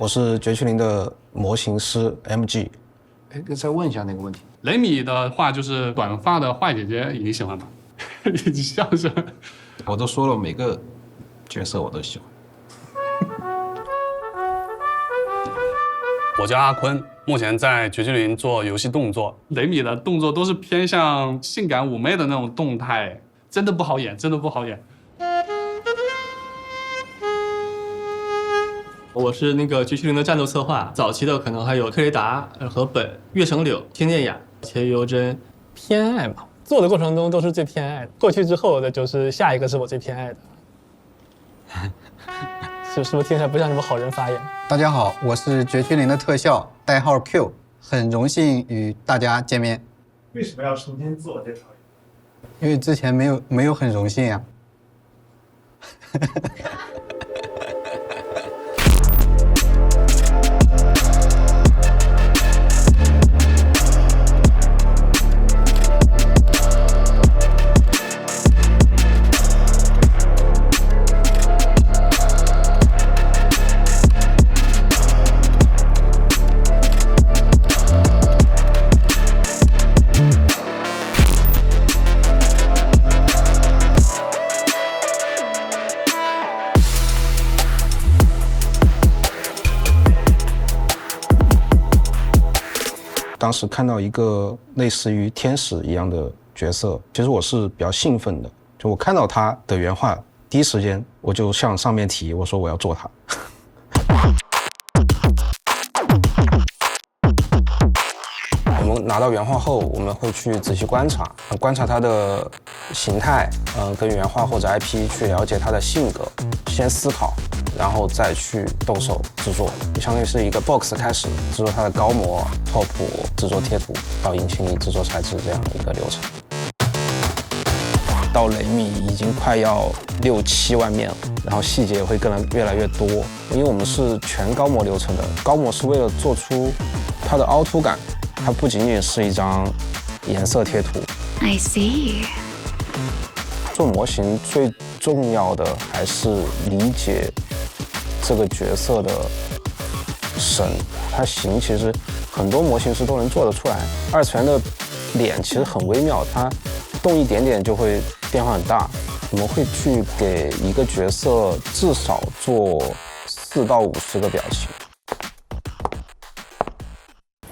我是绝区零的模型师 MG。再问一下那个问题。雷米的话就是短发的坏姐姐，你喜欢吗？你笑什么？我都说了，每个角色我都喜欢。我叫阿坤，目前在绝区零做游戏动作。雷米的动作都是偏向性感妩媚的那种动态，真的不好演，真的不好演。我是那个绝区零的战斗策划，早期的可能还有克雷达和本、月城柳、天剑雅、切尤真。偏爱嘛，做的过程中都是最偏爱的，过去之后的就是下一个是我最偏爱的。是不是听起来不像什么好人发言？大家好，我是绝区零的特效，代号 Q， 很荣幸与大家见面。为什么要重新自我介绍？因为之前没有很荣幸呀。当时看到一个类似于天使一样的角色，其实我是比较兴奋的。就我看到他的原画，第一时间我就向上面提，我说我要做他。我们拿到原画后，我们会去仔细观察它的形态，跟原画或者 IP 去了解它的性格，先思考，然后再去动手制作，相当于是一个 box 开始制作它的高模、拓扑、制作贴图，到引擎里制作材质这样的一个流程。到雷米已经快要6、7万面了，然后细节也会越来越多，因为我们是全高模流程的，高模是为了做出它的凹凸感，它不仅仅是一张颜色贴图。I see。做模型最重要的还是理解这个角色的神，他形其实很多模型师都能做得出来。二次元的脸其实很微妙，它动一点点就会变化很大。我们会去给一个角色至少做4到50个表情。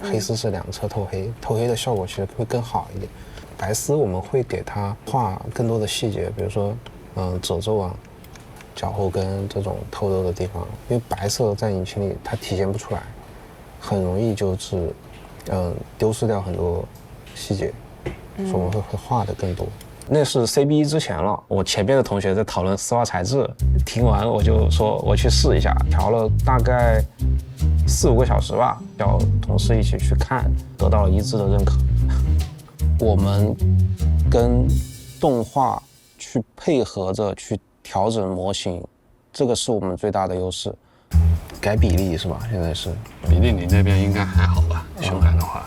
黑丝是2侧透黑，透黑的效果其实会更好一点。白丝我们会给它画更多的细节，比如说褶皱啊、脚后跟这种透露的地方，因为白色在引擎里它体现不出来，很容易就是丢失掉很多细节，所以我们会画的更多。那是 CB1 之前了，我前边的同学在讨论丝袜材质，听完我就说我去试一下，调了大概4、5个小时吧，叫同事一起去看，得到了一致的认可。我们跟动画去配合着去调整模型，这个是我们最大的优势。改比例是吧？现在是比例你那边应该还好吧？修改的话，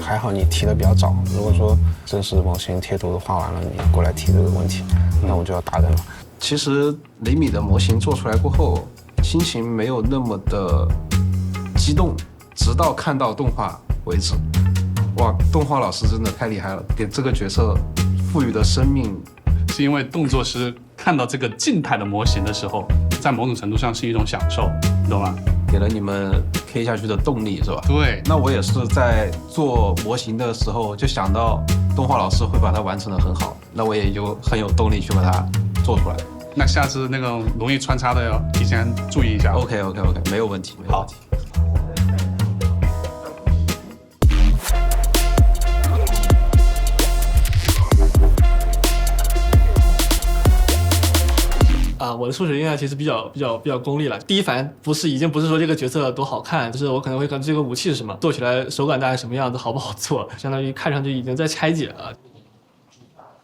还好你提的比较早。如果说真实模型贴图都画完了，你过来提这个问题，那我就要打人了。其实雷米的模型做出来过后，心情没有那么的激动，直到看到动画为止。哇，动画老师真的太厉害了，给这个角色赋予的生命。是因为动作师看到这个静态的模型的时候，在某种程度上是一种享受，你懂吗？给了你们 K 下去的动力，是吧？对。那我也是在做模型的时候就想到动画老师会把它完成得很好，那我也就很有动力去把它做出来。那下次那种容易穿插的要提前注意一下。OK， 没有问题，没有问题。我的初始印象其实比较功利了。第一反应已经不是说这个角色多好看，就是我可能会看这个武器是什么，做起来手感大概什么样子，好不好做，相当于看上去已经在拆解了。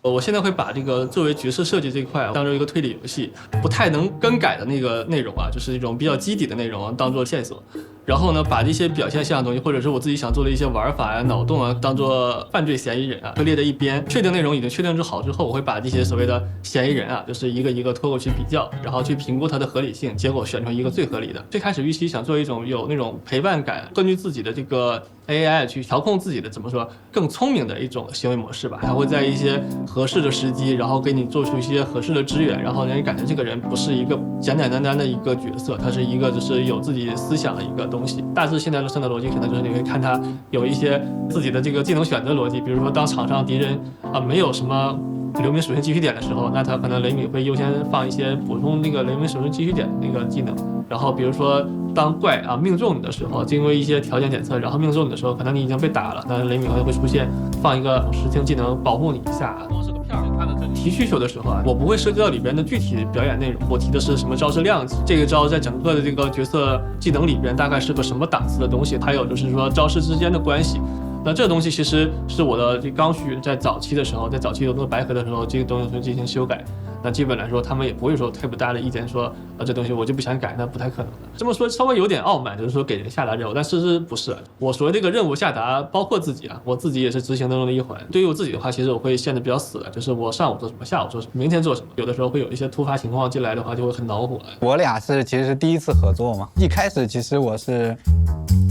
我现在会把这个作为角色设计这一块当做一个推理游戏，不太能更改的那个内容啊，就是一种比较基底的内容当做线索。然后呢，把这些表现像的东西，或者是我自己想做的一些玩法呀、脑洞啊，当做犯罪嫌疑人啊，会列在一边。确定内容已经确定好之后，我会把这些所谓的嫌疑人啊，就是一个一个拖过去比较，然后去评估它的合理性，结果选出一个最合理的。最开始预期想做一种有那种陪伴感，根据自己的这个 AI 去调控自己的怎么说更聪明的一种行为模式吧。它会在一些合适的时机，然后给你做出一些合适的支援，然后让你感觉这个人不是一个简简单单的一个角色，他是一个就是有自己思想的一个东西。大致现在的生产逻辑可能就是你会看他有一些自己的这个技能选择逻辑，比如说当场上敌人没有什么流明属性继续点的时候，那他可能雷米会优先放一些补充那个雷明属性继续点的那个技能。然后比如说当怪命中你的时候，经过一些条件检测，然后命中你的时候，可能你已经被打了，那雷米可能会出现放一个实听技能保护你一下。是个片儿，它的提需求的时候我不会涉及到里边的具体表演内容，我提的是什么招式量级，这个招在整个的这个角色技能里边大概是个什么档次的东西，还有就是说招式之间的关系。那这个东西其实是我的这刚需，在早期的时候，在早期有那个白盒的时候，这个东西会进行修改。那基本来说，他们也不会说特别大的意见说，这东西我就不想改，那不太可能的。这么说稍微有点傲慢，就是说给人下达任务，但事实不是。我所谓这个任务下达，包括自己我自己也是执行当中的一环。对于我自己的话，其实我会限得比较死的，就是我上午做什么，下午做什么，明天做什么。有的时候会有一些突发情况进来的话，就会很恼火。我俩其实是第一次合作嘛，一开始其实我是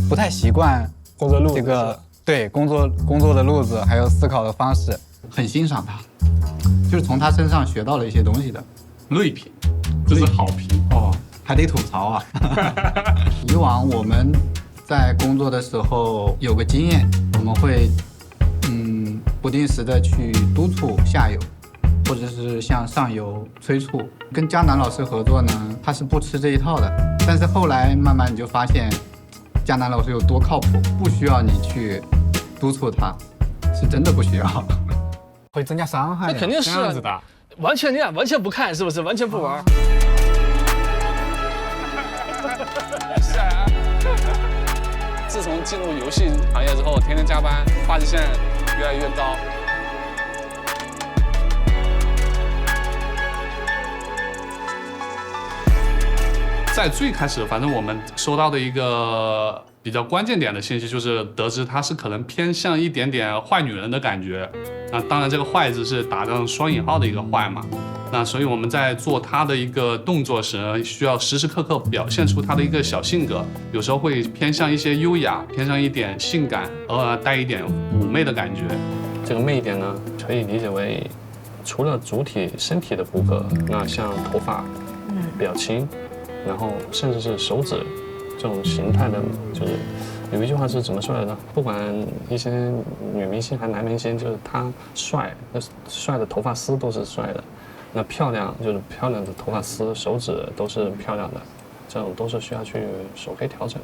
不太习惯工作路这个对工作的路子，还有思考的方式，很欣赏他，就是从他身上学到了一些东西的。锐评，这是好评哦，还得吐槽啊。以往我们在工作的时候有个经验，我们会不定时的去督促下游，或者是向上游催促。跟江南老师合作呢，他是不吃这一套的，但是后来慢慢你就发现江南老师有多靠谱，不需要你去督促他，是真的不需要，会增加伤害。那肯定是这样子的。完全你俩完全不看是不是？完全不玩。是啊。自从进入游戏行业之后，天天加班，发际线越来越高。在最开始，反正我们收到的一个比较关键点的信息，就是得知她是可能偏向一点点坏女人的感觉。那当然，这个坏字是打上双引号的一个坏嘛。那所以我们在做她的一个动作时，需要时时刻刻表现出她的一个小性格，有时候会偏向一些优雅，偏向一点性感，偶尔带一点妩媚的感觉。这个媚点呢，可以理解为除了主体身体的骨骼，那像头发、表情，然后甚至是手指这种形态的，就是有一句话是怎么说来着？不管一些女明星还是男明星，就是他帅，那帅的头发丝都是帅的。那漂亮就是漂亮的头发丝，手指都是漂亮的，这种都是需要去手可以调整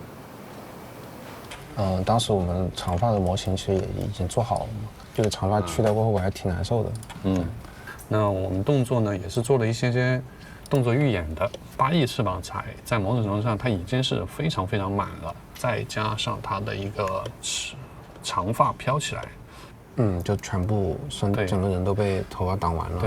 的。当时我们长发的模型其实也已经做好了嘛，就是长发去掉过后我还挺难受的。那我们动作呢也是做了一些动作预演的。8翼翅膀彩在某种程度上它已经是非常非常满了，再加上它的一个长发飘起来。就全部整个人都被头发挡完了。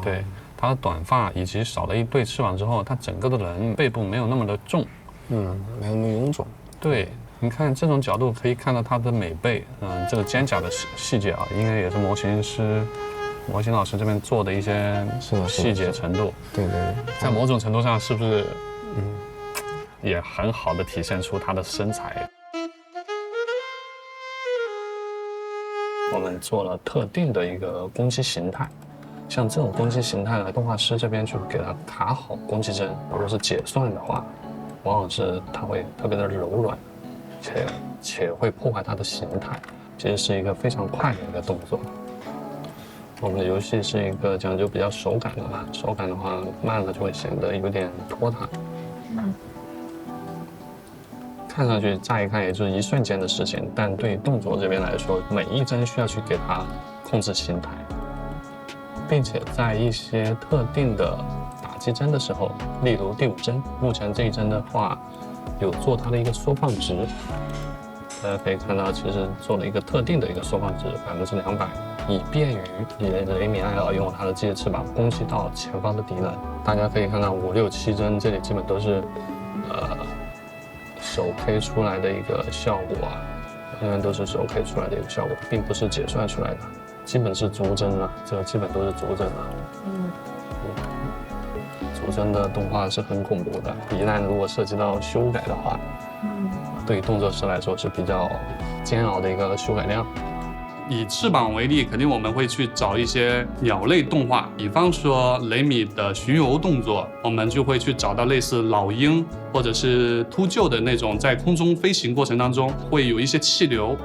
对，它的短发以及少了一对翅膀之后，它整个的人背部没有那么的重，没有那么臃肿。对，你看这种角度可以看到它的美背，这个肩胛的细节应该也是模型老师这边做的一些细节程度。对，在某种程度上是不是也很好的体现出他的身材？我们做了特定的一个攻击形态，像这种攻击形态呢，动画师这边去给它卡好攻击帧。如果是解算的话，往往是它会特别的柔软，且会破坏它的形态，其实是一个非常快的一个动作。我们的游戏是一个讲究比较手感的嘛，手感的话慢了就会显得有点拖沓。看上去乍一看也就是一瞬间的事情，但对于动作这边来说，每一帧需要去给它控制形态，并且在一些特定的打击帧的时候，例如第5帧，目前这一帧的话有做它的一个缩放值，大家可以看到其实做了一个特定的一个缩放值200%，以便于雷米埃尔用他的机械翅膀攻击到前方的敌人。大家可以看到5、6、7帧这里基本都是手 K 出来的一个效果啊，永远都是手 K 出来的一个效果，并不是解算出来的，基本是逐帧了，这个基本都是逐帧了。逐帧的动画是很恐怖的，一旦如果涉及到修改的话，对于动作师来说是比较煎熬的一个修改量。以翅膀为例，肯定我们会去找一些鸟类动画，比方说雷米的巡游动作，我们就会去找到类似老鹰或者是秃鹫的那种，在空中飞行过程当中会有一些气流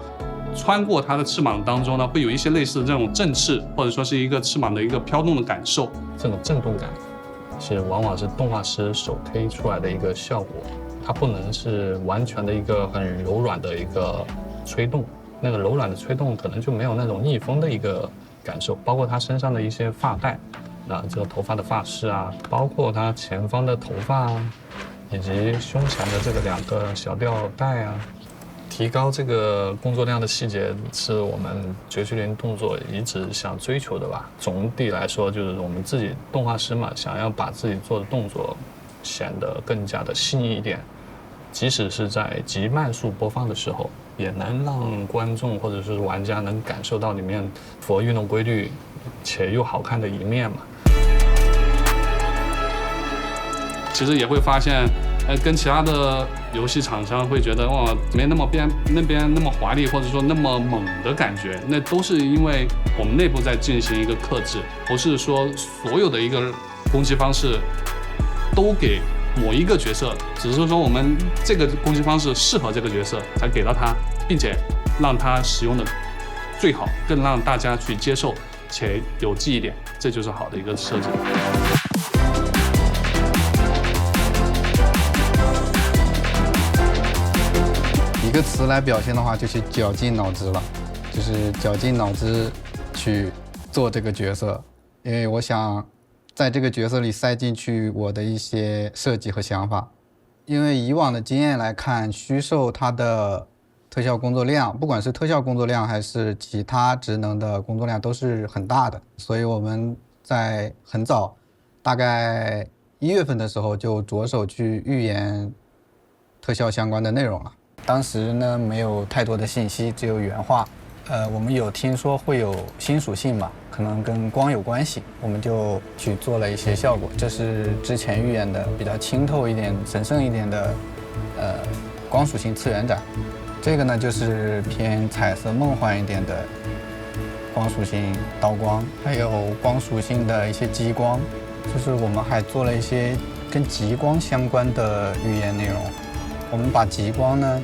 穿过它的翅膀当中呢，会有一些类似这种振翅，或者说是一个翅膀的一个飘动的感受。这种震动感是往往是动画师手 K 出来的一个效果，它不能是完全的一个很柔软的一个吹动。那个柔软的吹动可能就没有那种逆风的一个感受，包括他身上的一些发带，这个头发的发饰啊，包括他前方的头发啊，以及胸前的这个2个小吊带啊，提高这个工作量的细节是我们绝区零动作一直想追求的吧。总体来说，就是我们自己动画师嘛，想要把自己做的动作显得更加的细腻一点，即使是在极慢速播放的时候，也能让观众或者是玩家能感受到里面符合运动规律且又好看的一面嘛。其实也会发现，跟其他的游戏厂商会觉得哇，没那么那边那么华丽，或者说那么猛的感觉，那都是因为我们内部在进行一个克制，不是说所有的一个攻击方式都给某一个角色，只是说我们这个攻击方式适合这个角色才给到他，并且让他使用的最好，更让大家去接受且有记忆点，这就是好的一个设计。一个词来表现的话，就是绞尽脑汁了，就是绞尽脑汁去做这个角色，因为我想在这个角色里塞进去我的一些设计和想法。因为以往的经验来看，虚兽它的特效工作量，不管是特效工作量还是其他职能的工作量都是很大的，所以我们在很早，大概1月份的时候就着手去预研特效相关的内容了。当时呢没有太多的信息，只有原画。我们有听说会有新属性嘛，可能跟光有关系，我们就去做了一些效果。这是之前预演的比较清透一点、神圣一点的光属性次元斩。这个呢就是偏彩色梦幻一点的光属性刀光，还有光属性的一些激光，就是我们还做了一些跟极光相关的预言内容。我们把极光呢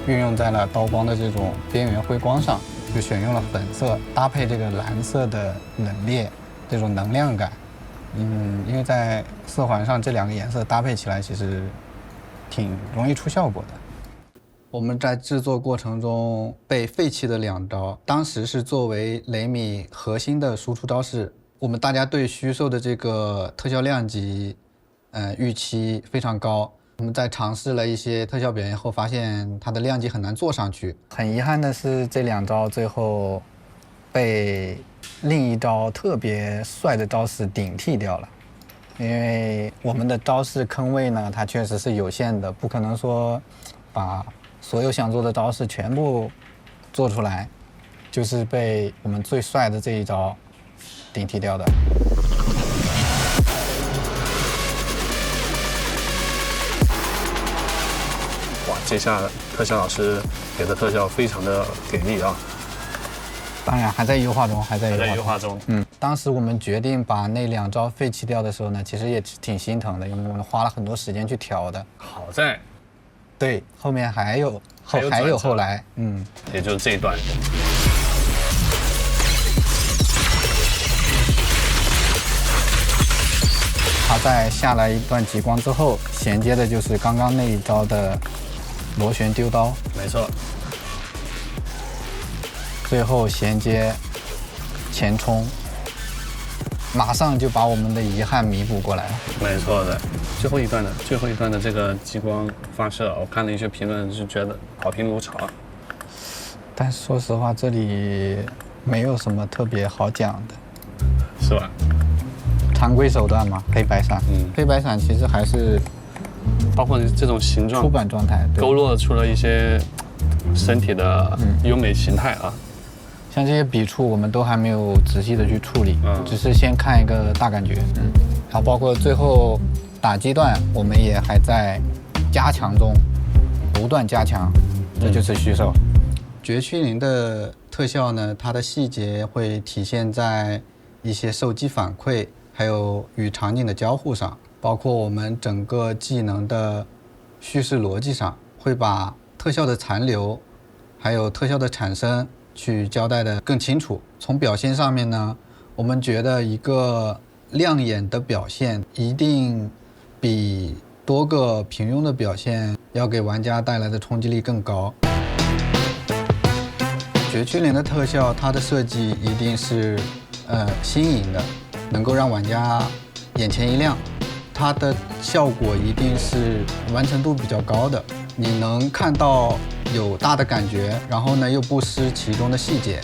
运用在了刀光的这种边缘辉光上，就选用了粉色搭配这个蓝色的冷冽这种能量感。因为在色环上这2个颜色搭配起来其实挺容易出效果的。我们在制作过程中被废弃的2招，当时是作为雷米核心的输出招式。我们大家对虚兽的这个特效量级预期非常高。我们在尝试了一些特效表现后，发现它的量级很难做上去。很遗憾的是，这2招最后被另一招特别帅的招式顶替掉了。因为我们的招式坑位呢，它确实是有限的，不可能说把所有想做的招式全部做出来，就是被我们最帅的这一招顶替掉的。这下特效老师给的特效非常的给力啊！当然还在优化中，还在优化中。当时我们决定把那2招废弃掉的时候呢，其实也挺心疼的，因为我们花了很多时间去调的。好在，对，后面还有后来，也就是这一段。它在下来一段极光之后，衔接的就是刚刚那一招的螺旋丢刀。没错。最后衔接前冲，马上就把我们的遗憾弥补过来了。没错的。最后一段的这个激光发射，我看了一些评论，是觉得好评如潮。但是说实话，这里没有什么特别好讲的，是吧？常规手段嘛，黑白闪。黑白闪其实还是包括这种形状出版状态，对勾勒出了一些身体的优美形态啊。像这些笔触，我们都还没有仔细的去处理，嗯只是先看一个大感觉，然后包括最后打击段，我们也还在加强中，不断加强，这就是虚兽。绝区灵的特效呢，它的细节会体现在一些受击反馈，还有与场景的交互上，包括我们整个技能的叙事逻辑上，会把特效的残留，还有特效的产生去交代的更清楚。从表现上面呢，我们觉得一个亮眼的表现一定比多个平庸的表现要给玩家带来的冲击力更高。绝区灵的特效，它的设计一定是新颖的，能够让玩家眼前一亮，它的效果一定是完成度比较高的，你能看到有大的感觉，然后呢又不失其中的细节。